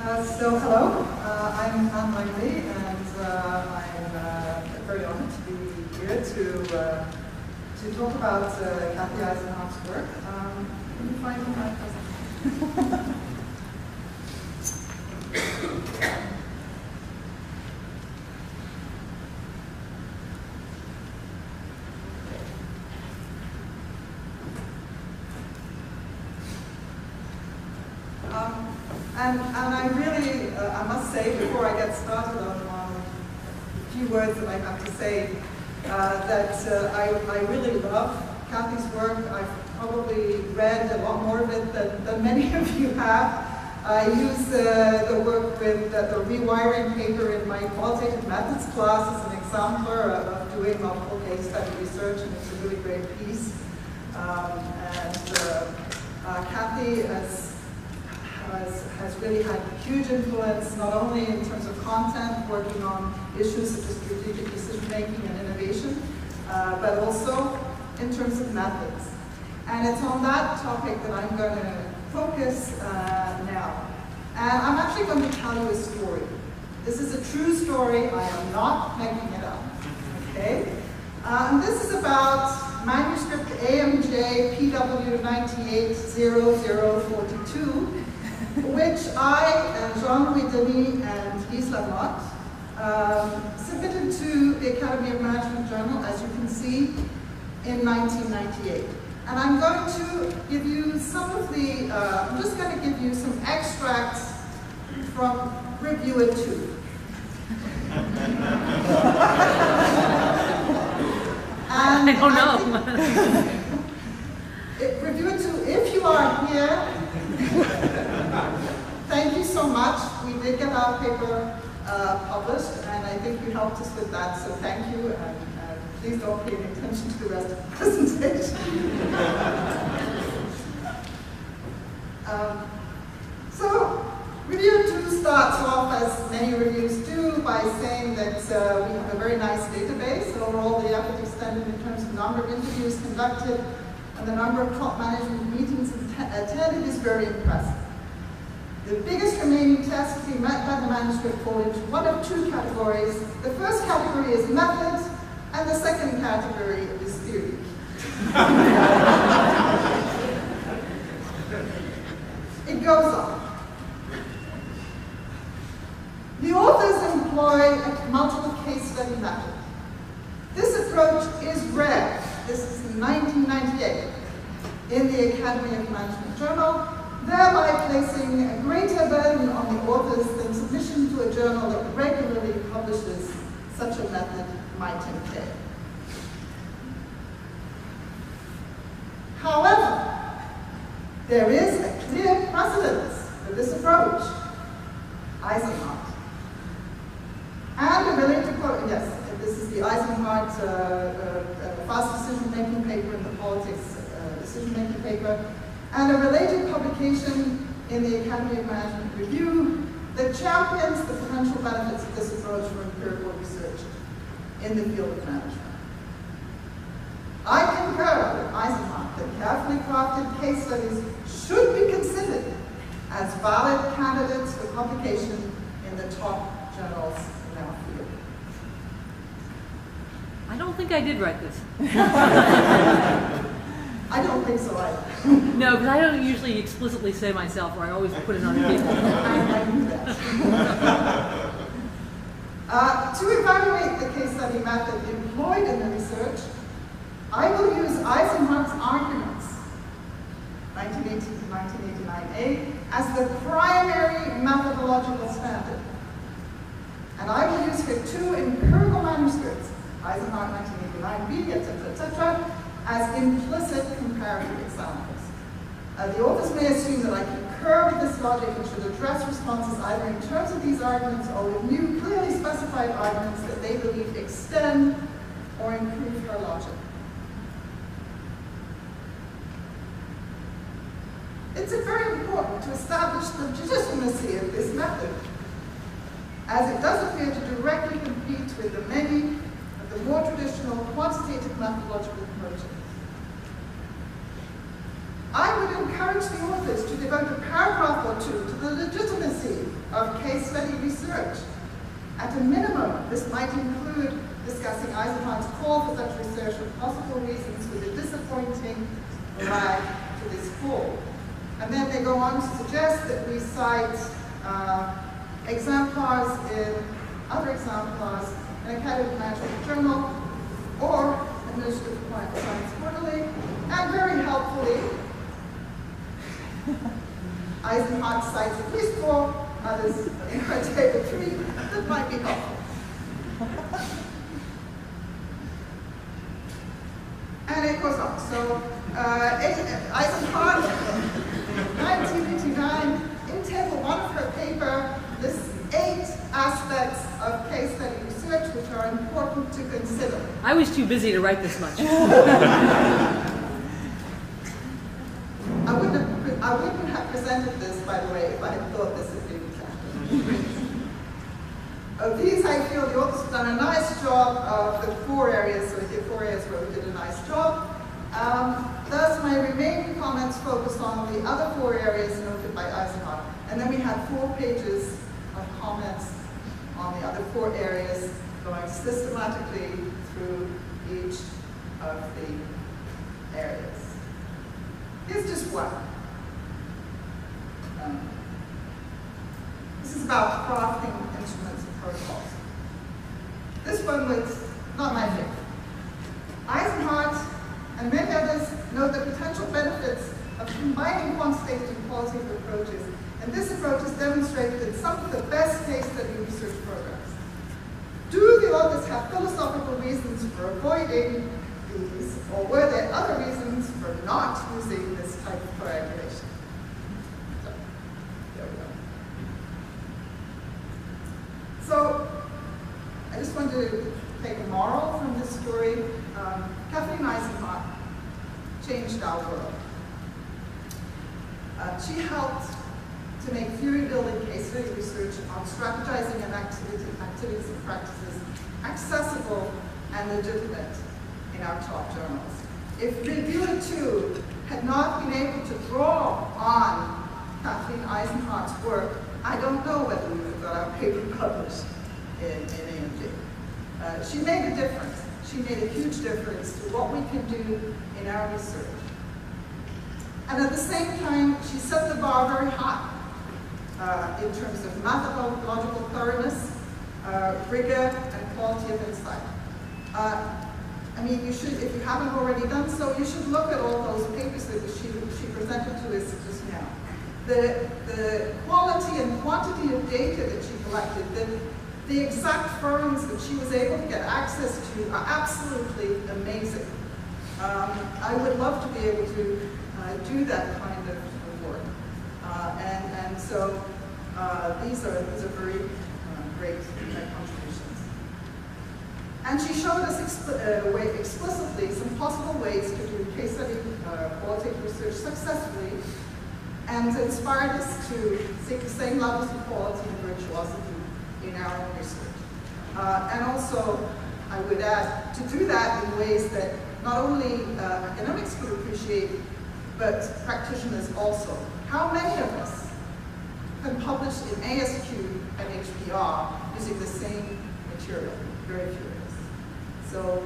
So hello, I'm Langley, and I'm very honored to be here to talk about Kathleen Eisenhardt's work. Can you find my presentation? And I really, I must say, before I get started on a few words that I have to say, that I really love Kathy's work. I've probably read a lot more of it than many of you have. I use the work with the rewiring paper in my qualitative methods class as an example of doing multiple case study research, and it's a really great piece. Kathy has really had huge influence, not only in terms of content, working on issues such as strategic decision-making and innovation, but also in terms of methods. And it's on that topic that I'm going to focus now. And I'm actually going to tell you a story. This is a true story. I am not making it up. Okay? And this is about manuscript AMJ PW 980042, which I, Jean-Louis Denis and Lise Lamotte, submitted to the Academy of Management Journal, as you can see, in 1998. And I'm going to give you some of the, I'm just going to give you some extracts from Review It 2. And I don't know. Review It 2, if you are here, thank you so much. We did get our paper published, and I think you helped us with that, so thank you, and please don't pay any attention to the rest of the presentation. So, Review 2 starts off, as many reviews do, by saying that we have a very nice database. Overall, the effort extended in terms of number of interviews conducted and the number of top management meetings attended is very impressive. The biggest remaining tests to be met by the manuscript fall into one of two categories. The first category is method, and the second category is theory. It goes on. The authors employ a multiple case study method. This approach is rare. This is in 1998 in the Academy of Management Journal, thereby placing a greater burden on the authors than submission to a journal that regularly publishes such a method might entail. However, there is a clear precedence for this approach. Eisenhardt. And a related quote, yes, this is the Eisenhardt fast decision-making paper in the politics decision-making paper, and a related publication in the Academy of Management Review that champions the potential benefits of this approach for empirical research in the field of management. I concur with Eisenhardt that carefully crafted case studies should be considered as valid candidates for publication in the top journals in our field. I don't think I did write this. I don't think so either. No, because I don't usually explicitly say myself, or I always put it on other people. I knew that. To evaluate the case study method employed in the research, I will use Eisenhardt's arguments, 1918 to 1989A, as the primary methodological standard. And I will use here two empirical manuscripts, Eisenhardt 1989B, etc., as implicit comparative examples. The authors may assume that I concur with this logic and should address responses either in terms of these arguments or with new, clearly specified arguments that they believe extend or improve her logic. It's very important to establish the legitimacy of this method, as it does appear to directly compete with the many of the more traditional quantitative methodological approaches. I would encourage the authors to devote a paragraph or two to the legitimacy of of case study research. At a minimum, this might include discussing Eisenhardt's call for such research and possible reasons for the disappointing lag to this call. And then they go on to suggest that we cite exemplars in other exemplars in Academic Management Journal or Administrative Science Quarterly, and very helpfully, Eisenhardt cites at least 4 others in her table 3 that might be helpful. And it goes on. So Eisenhardt, 1989, in table 1 of her paper, lists 8 aspects of case study research which are important to consider. I was too busy to write this much. I wouldn't have presented this, by the way, if I had thought this had been exactly. Of these, I feel the authors have done a nice job of the 4 areas, so we did 4 areas where we did a nice job. Thus, my remaining comments focus on the other 4 areas noted by Eisenhardt. And then we had 4 pages of comments on the other 4 areas, going systematically through each of the areas. Here's just one. This is about crafting instruments and protocols. This one was not my favorite. Eisenhardt and many others note the potential benefits of combining quantitative and qualitative approaches, and this approach is demonstrated in some of the best case study research programs. Do the authors have philosophical reasons for avoiding these, or were there other reasons for not using this type of coagulation? So, there we go. So, I just want to take a moral from this story. Kathleen Eisenhardt changed our world. She helped to make theory-building case study research on strategizing and activities and practices accessible and legitimate in our top journals. If Reviewer 2 had not been able to draw on Kathleen Eisenhardt's work, I don't know whether we would have got our paper published in AoM. She made a difference. She made a huge difference to what we can do in our research. And at the same time, she set the bar very high in terms of methodological thoroughness, rigor, and quality of insight. I mean, you should, if you haven't already done so, you should look at all those papers that she presented to us just now. The quality and quantity of data that she collected, the exact firms that she was able to get access to are absolutely amazing. I would love to be able to do that kind of work. And so these are very great contributions. And she showed us explicitly some possible ways to do case study qualitative research successfully, and inspired us to seek the same levels of quality and virtuosity in our own research. And also, I would add, to do that in ways that not only academics could appreciate, but practitioners also. How many of us can publish in ASQ and HBR using the same material? Very few of us. So